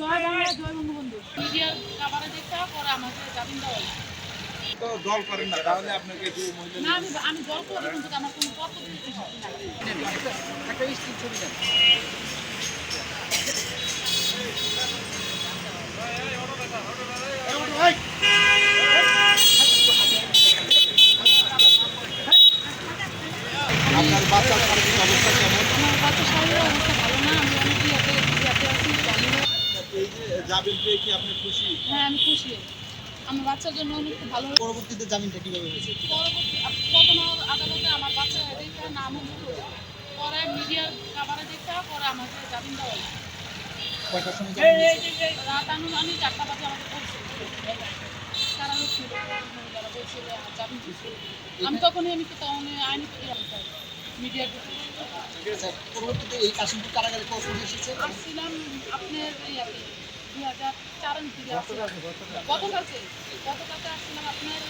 জয় বাংলা, জয় বঙ্গবন্ধু। মিডিয়ার কাভারে দেখা পরে আমাকে জামিন দেওয়া হয়েছে। তো দল করেন না, তাহলে আপনাকে যে মহিলা না, আমি দল করি কিন্তু আমার কোনো পদ্ধতি নাই। একটা স্টিল ছবি দেন। আপনার বাচ্চার শারীরিক অবস্থা কেমন? আমার বাচ্চার শারীরিক অবস্থা ভালো না, আমি অনেক ইয়াতে আছি, জানি না। এই যে জামিন পেয়ে কি আপনি খুশি? হ্যাঁ, আমি খুশি। আমার বাচ্চার জন্য অনেক ভালো। পরবর্তীতে জামিনটা কিভাবে হয়েছে? প্রথম আদালতে আমার বাচ্চা দেখা না মঞ্জুর হয়েছে, পরে মিডিয়ার কাভারে দেখা পরে আমাকে জামিন দেওয়া হয়েছে। কয়টার সময় জামিন হয়েছে? রাত আনুমানিক 4টা বাজে আমাকে বলছে তারা লোক ছিল, মহিলারা বলছিল আমার জামিন দিচ্ছে। আমি তখনই আইনি মিডিয়ার আচ্ছা, পরবর্তীতে এই কাশিমপুর কারাগারে কখন এসেছে? আসছিলাম আপনার ইয়াতে 2004 থেকে গতকালকে আসছিলাম আপনার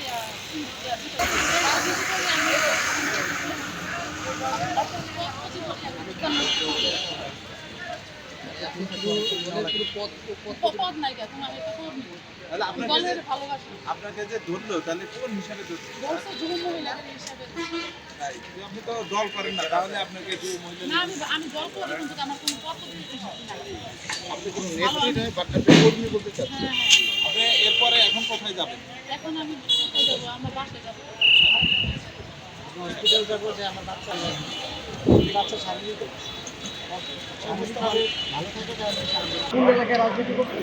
পদ নাই কেন আমি তো কর্মী তাহলে আপনাকে দলের যে ভালোবাসি আপনাকে যে ধরলো, তাহলে কোন হিসাবে ধরলো? বলছে যুব মহিলাদের হিসাবে। তাই যে আপনি তো দল করেন না, তাহলে আপনাকে যে মহিলা না, আমি দল করি কিন্তু আমার কোনো পদ্ধতি নাই। আপনি কোনো নেত্রী নয়, বাট আপনি কর্মী বলতে চাচ্ছেন। হ্যাঁ, হ্যাঁ। আপনি এরপরে এখন কোথায় যাবেন? এখন আমি কোথায় যাবো? আমার বাসায় যাবো। হসপিটাল যাবো যে আমার বাচ্চা শারীরিক অবস্থাভাবে ভালো থাকে তাহলে কোন এলাকায় রাজনীতি করতে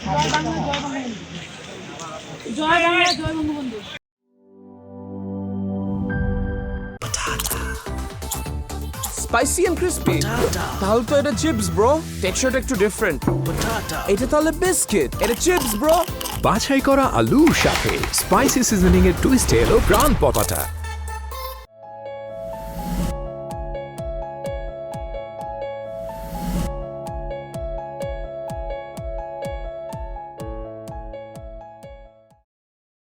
জয় বাংলা, জয় বঙ্গবন্ধু। জয় বাংলা, জয় বঙ্গবন্ধু। স্পাইসি এন্ড ক্রিসপি তাহলে তো এটা চিপস ব্রো, টেক্সচারটা একটু ডিফারেন্ট। এটা তাহলে বিস্কিট, এটা চিপস ব্রো। বাছাই করা আলুর সাথে স্পাইসি সিজনিং এর টুইস্ট এলো প্রাণ পপাটা।